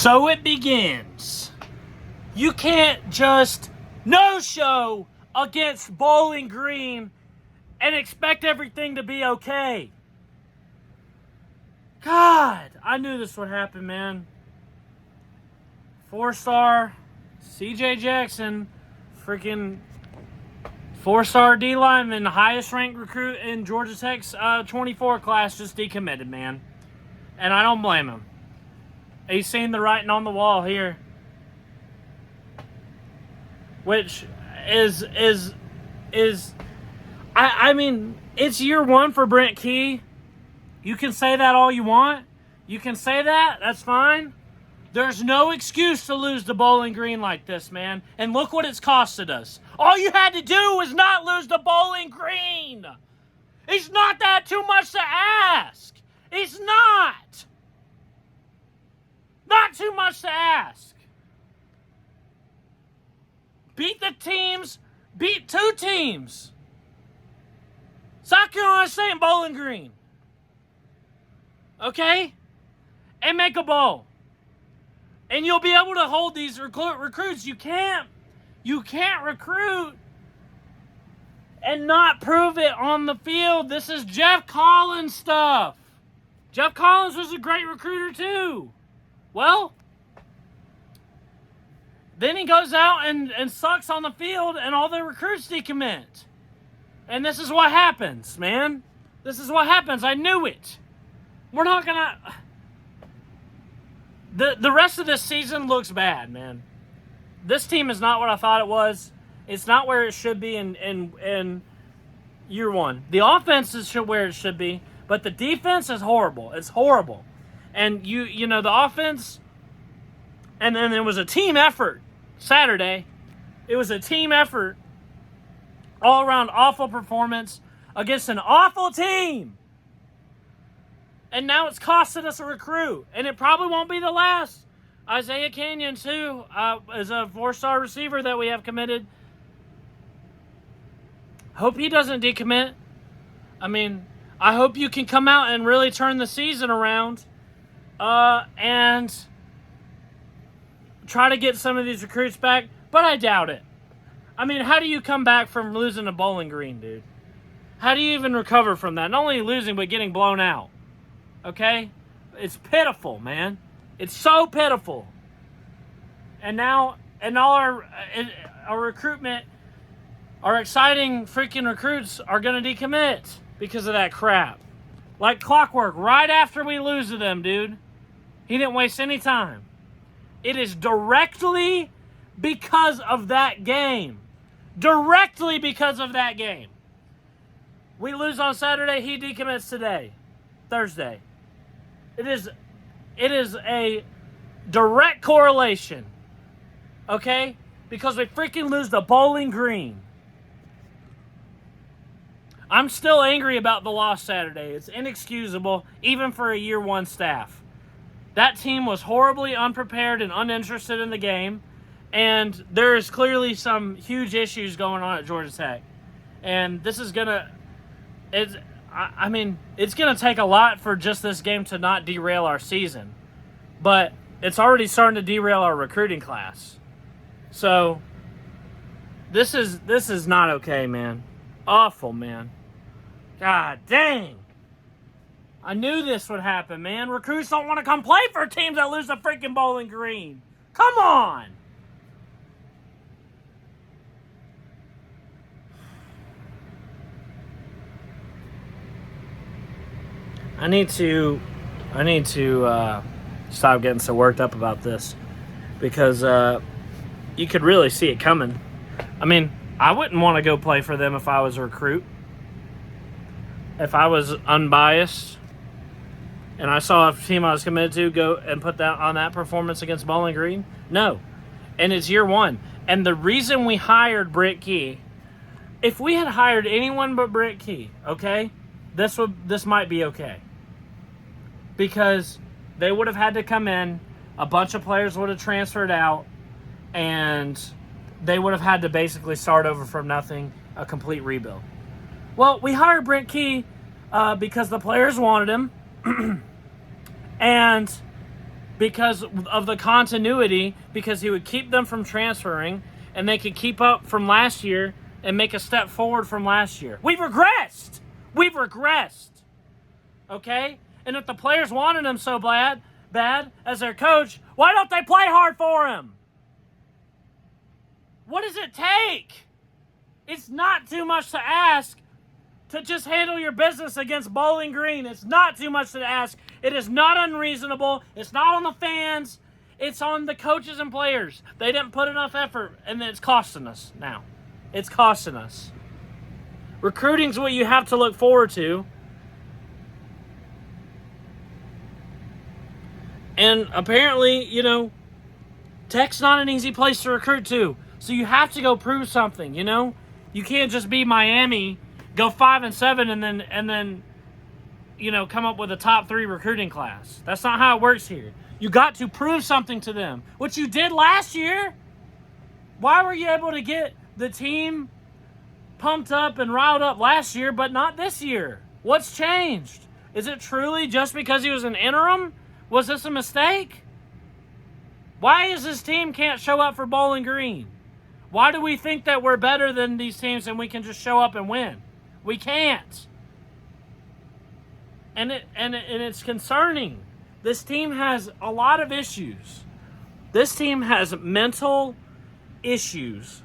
So it begins. You can't just no-show against Bowling Green and expect everything to be okay. God, I knew this would happen, man. 4-star CJ Jackson, freaking 4-star D lineman, highest ranked recruit in Georgia Tech's 24 class, just decommitted, man. And I don't blame him. He's seen the writing on the wall here. Which I mean, it's year one for Brent Key. You can say that all you want. You can say that. That's fine. There's no excuse to lose to Bowling Green like this, man. And look what it's costed us. All you had to do was not lose to Bowling Green. It's not that too much to ask. It's not. Not too much to ask. Beat the teams. Beat two teams. South Carolina State and Bowling Green. Okay? And make a bowl. And you'll be able to hold these recruits. You can't recruit and not prove it on the field. This is Jeff Collins stuff. Jeff Collins was a great recruiter too. Well, then he goes out and sucks on the field and all the recruits decommit. And this is what happens, man. This is what happens. I knew it. We're not going to... The rest of this season looks bad, man. This team is not what I thought it was. It's not where it should be in year one. The offense is where it should be, but the defense is horrible. It's horrible. And you know the offense, and then it was a team effort Saturday. It was a team effort, all around awful performance against an awful team. And now it's costing us a recruit, and it probably won't be the last. Isaiah Canyon too is a 4-star receiver that we have committed. Hope he doesn't decommit. I mean, I hope you can come out and really turn the season around. And try to get some of these recruits back, but I doubt it. I mean, how do you come back from losing to Bowling Green, dude? How do you even recover from that? Not only losing, but getting blown out. Okay? It's pitiful, man. It's so pitiful. And now, and all our recruitment, our exciting freaking recruits are going to decommit because of that crap. Like clockwork, right after we lose to them, dude. He didn't waste any time. It is directly because of that game. Directly because of that game. We lose on Saturday, he decommits today. Thursday. It is a direct correlation. Okay? Because we freaking lose to Bowling Green. I'm still angry about the loss Saturday. It's inexcusable, even for a year one staff. That team was horribly unprepared and uninterested in the game, and there is clearly some huge issues going on at Georgia Tech. And this is gonna, it's gonna take a lot for just this game to not derail our season, but it's already starting to derail our recruiting class. So this is not okay, man. Awful, man. God dang. I knew this would happen, man. Recruits don't want to come play for teams that lose to freaking Bowling Green. Come on. I need to stop getting so worked up about this because you could really see it coming. I mean, I wouldn't want to go play for them if I was a recruit. If I was unbiased and I saw a team I was committed to go and put that on that performance against Bowling Green, no. And it's year one. And the reason we hired Brent Key, if we had hired anyone but Brent Key, okay, this might be okay. Because they would have had to come in, a bunch of players would have transferred out, and they would have had to basically start over from nothing, a complete rebuild. Well, we hired Brent Key because the players wanted him, and because of the continuity, because he would keep them from transferring, and they could keep up from last year and make a step forward from last year. We've regressed. Okay? And if the players wanted him so bad as their coach, why don't they play hard for him? What does it take? It's not too much to ask to just handle your business against Bowling Green. It's not too much to ask. It is not unreasonable. It's not on the fans. It's on the coaches and players. They didn't put enough effort, and it's costing us now. It's costing us. Recruiting's what you have to look forward to. And apparently, Tech's not an easy place to recruit to. So you have to go prove something, You can't just be Miami, go 5-7, and then come up with a top 3 recruiting class. That's not how it works here. You got to prove something to them, which you did last year. Why were you able to get the team pumped up and riled up last year, but not this year? What's changed? Is it truly just because he was an interim? Was this a mistake? Why is this team can't show up for Bowling Green? Why do we think that we're better than these teams and we can just show up and win? We can't. And it's concerning. This team has a lot of issues. This team has mental issues.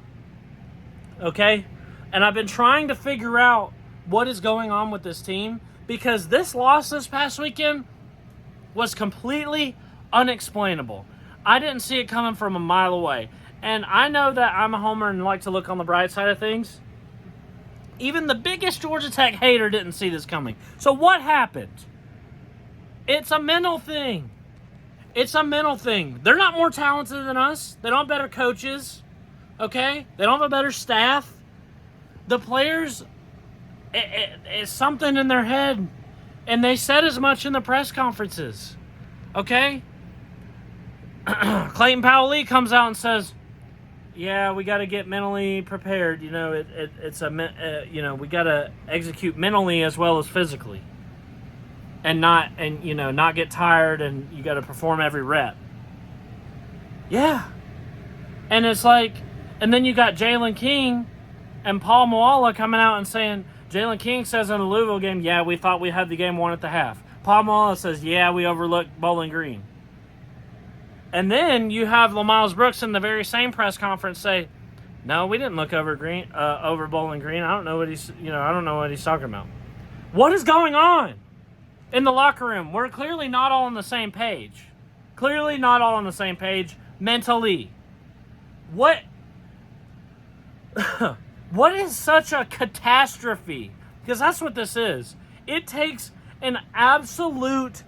Okay? And I've been trying to figure out what is going on with this team, because this loss this past weekend was completely unexplainable. I didn't see it coming from a mile away. And I know that I'm a homer and like to look on the bright side of things. Even the biggest Georgia Tech hater didn't see this coming. So what happened? It's a mental thing. They're not more talented than us. They don't have better coaches. Okay? They don't have a better staff. The players, it's something in their head. And they said as much in the press conferences. Okay? Clayton Powell-Lee comes out and says, yeah, we got to get mentally prepared. We got to execute mentally as well as physically. And not get tired, and you got to perform every rep. Yeah. And it's like, and then you got Jalen King and Paul Moala coming out and saying, Jalen King says in the Louisville game, yeah, we thought we had the game won at the half. Paul Moala says, yeah, we overlooked Bowling Green. And then you have LaMiles Brooks in the very same press conference say, no, we didn't look over Bowling Green. I don't know what he's talking about. What is going on in the locker room? We're clearly not all on the same page. Mentally. What is such a catastrophe? Because that's what this is. It takes an absolute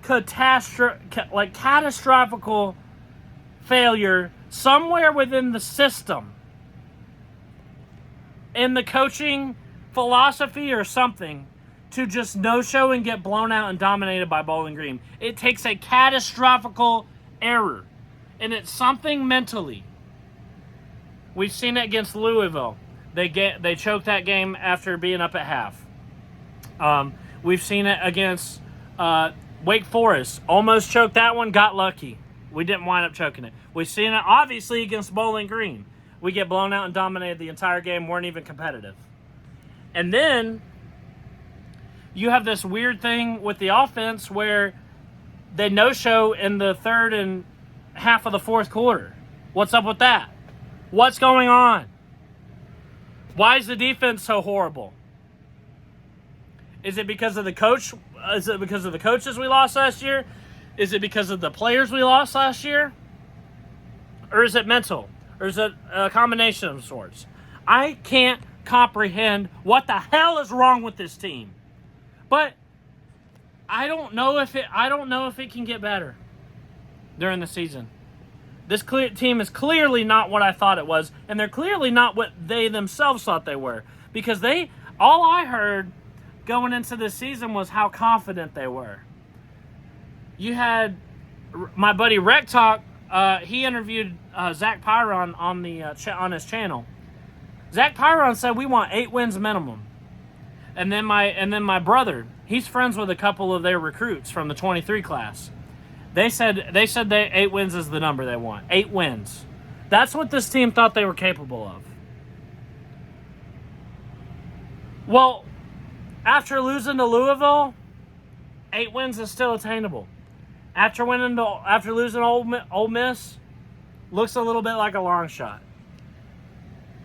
catastrophical failure somewhere within the system, in the coaching philosophy or something, to just no-show and get blown out and dominated by Bowling Green. It takes a catastrophical error, and it's something mentally. We've seen it against Louisville. They choked that game after being up at half. We've seen it against Wake Forest. Almost choked that one, got lucky. We didn't wind up choking it. We've seen it, obviously, against Bowling Green. We get blown out and dominated the entire game, weren't even competitive. And then you have this weird thing with the offense where they no-show in the third and half of the fourth quarter. What's up with that? What's going on? Why is the defense so horrible? Is it because of the coach? Is it because of the coaches we lost last year? Is it because of the players we lost last year? Or is it mental? Or is it a combination of sorts? I can't comprehend what the hell is wrong with this team. But I don't know if it can get better during the season. This team is clearly not what I thought it was, and they're clearly not what they themselves thought they were. Because all I heard going into this season was how confident they were. You had my buddy Rec Talk. He interviewed Zach Pyron on his channel. Zach Pyron said we want 8 wins minimum. And then my brother, he's friends with a couple of their recruits from the 23 class. They said 8 wins is the number they want. 8 wins. That's what this team thought they were capable of. Well, after losing to Louisville, 8 wins is still attainable. After losing Ole Miss, looks a little bit like a long shot.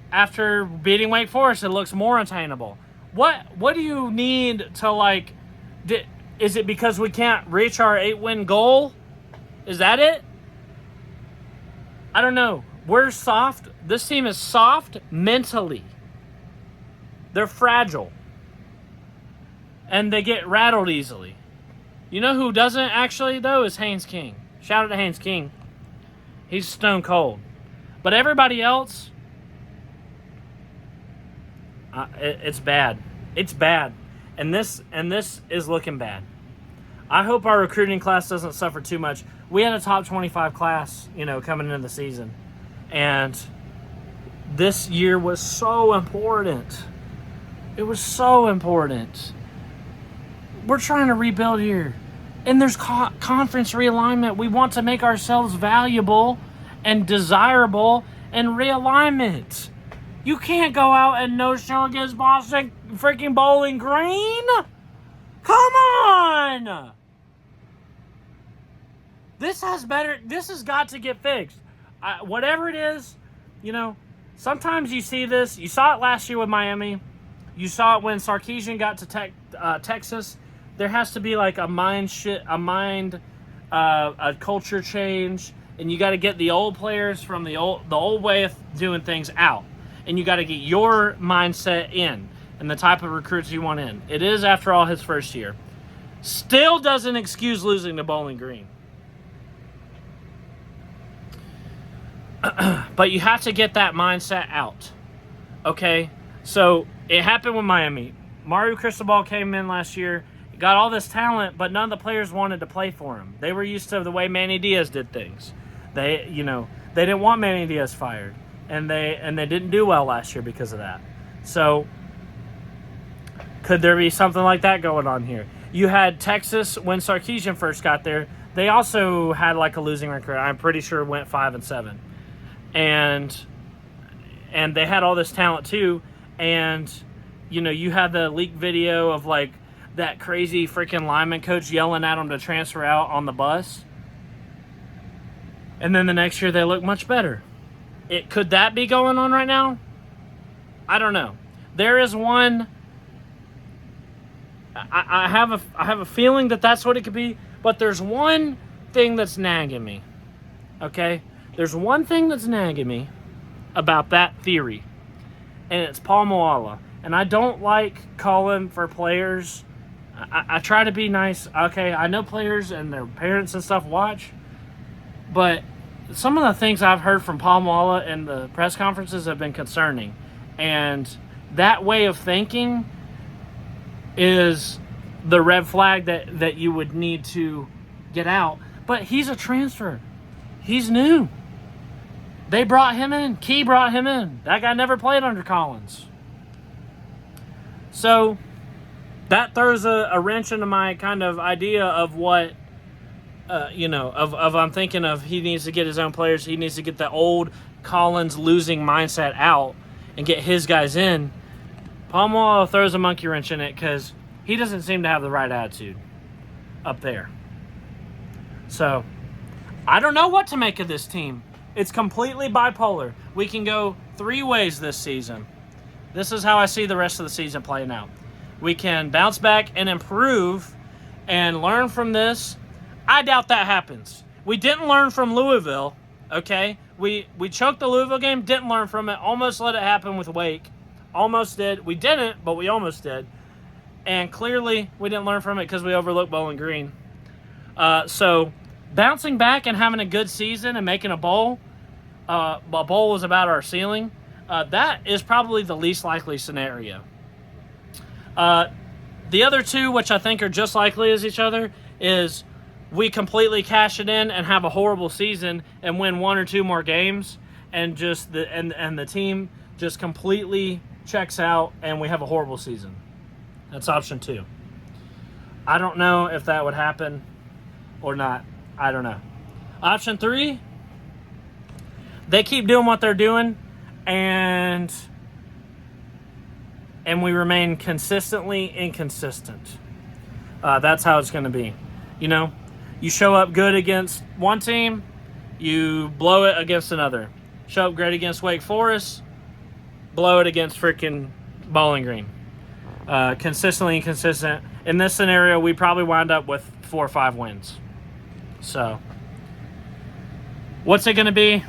After beating Wake Forest, it looks more attainable. What do you need to is it because we can't reach our 8-win goal? Is that it? I don't know. We're soft. This team is soft mentally. They're fragile. And they get rattled easily. You know who doesn't actually, though, is Haynes King. Shout out to Haynes King. He's stone cold. But everybody else, it's bad. It's bad. And this is looking bad. I hope our recruiting class doesn't suffer too much. We had a top 25 class, coming into the season. And this year was so important. It was so important. We're trying to rebuild here. And there's conference realignment. We want to make ourselves valuable and desirable and realignment. You can't go out and no-show against Boston freaking Bowling Green. Come on! This has got to get fixed. Whatever it is, sometimes you see this. You saw it last year with Miami. You saw it when Sarkisian got to Texas. There has to be like a culture change, and you got to get the old players from the old way of doing things out, and you got to get your mindset in and the type of recruits you want in. It is, after all, his first year. Still doesn't excuse losing to Bowling Green. But you have to get that mindset out. Okay? So it happened with Miami. Mario Cristobal came in last year, got all this talent, but none of the players wanted to play for him. They were used to the way Manny Diaz did things. They didn't want Manny Diaz fired, and they didn't do well last year because of that. So could there be something like that going on here? You had Texas when Sarkisian first got there. They also had like a losing record. I'm pretty sure it went 5-7, and they had all this talent too. And you had the leaked video of like that crazy freaking lineman coach yelling at them to transfer out on the bus. And then the next year they look much better. Could that be going on right now? I don't know. There is one. I have a feeling that that's what it could be, but there's one thing that's nagging me. Okay? There's one thing that's nagging me about that theory, and it's Paul Moala. And I don't like calling for players. I try to be nice. Okay, I know players and their parents and stuff watch, but some of the things I've heard from Paul Moala in the press conferences have been concerning. And that way of thinking is the red flag that you would need to get out. But he's a transfer. He's new. They brought him in. Key brought him in. That guy never played under Collins. So that throws a wrench into my kind of idea of what, I'm thinking of he needs to get his own players. He needs to get the old Collins losing mindset out and get his guys in. Palmwall throws a monkey wrench in it because he doesn't seem to have the right attitude up there. So I don't know what to make of this team. It's completely bipolar. We can go 3 ways this season. This is how I see the rest of the season playing out. We can bounce back and improve and learn from this. I doubt that happens. We didn't learn from Louisville, okay? We choked the Louisville game, didn't learn from it, almost let it happen with Wake. Almost did. We didn't, but we almost did. And clearly, we didn't learn from it because we overlooked Bowling Green. So, bouncing back and having a good season and making a bowl was about our ceiling. That is probably the least likely scenario. The other two, which I think are just likely as each other, is we completely cash it in and have a horrible season and win 1 or 2 more games, and just the team just completely checks out and we have a horrible season. That's option 2. I don't know if that would happen or not. I don't know. Option 3, they keep doing what they're doing, and we remain consistently inconsistent. That's how it's going to be. You know, you show up good against one team, you blow it against another. Show up great against Wake Forest, blow it against freaking Bowling Green. Consistently inconsistent. In this scenario, we probably wind up with 4 or 5 wins. So, what's it going to be?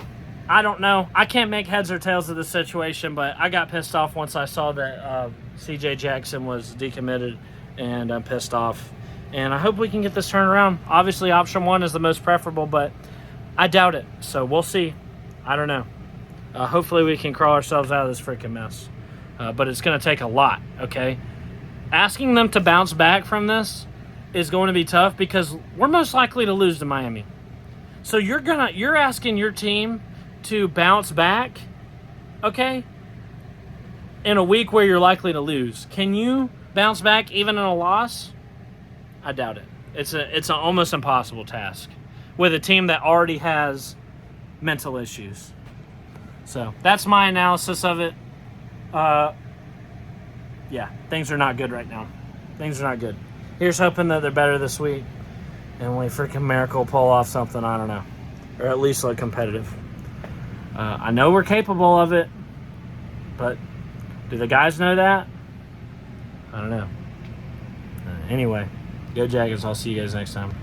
I don't know. I can't make heads or tails of the situation, but I got pissed off once I saw that C.J. Jackson was decommitted, and I'm pissed off. And I hope we can get this turned around. Obviously, option 1 is the most preferable, but I doubt it. So, we'll see. I don't know. Hopefully, we can crawl ourselves out of this freaking mess. But it's going to take a lot, okay? Asking them to bounce back from this is going to be tough because we're most likely to lose to Miami. So you're asking your team to bounce back, okay, in a week where you're likely to lose. Can you bounce back even in a loss? I doubt it. It's an almost impossible task with a team that already has mental issues. So that's my analysis of it. Yeah, things are not good right now. Things are not good. Here's hoping that they're better this week and we freaking miracle pull off something, I don't know. Or at least look competitive. I know we're capable of it, but do the guys know that? I don't know. Anyway, go Jackets. I'll see you guys next time.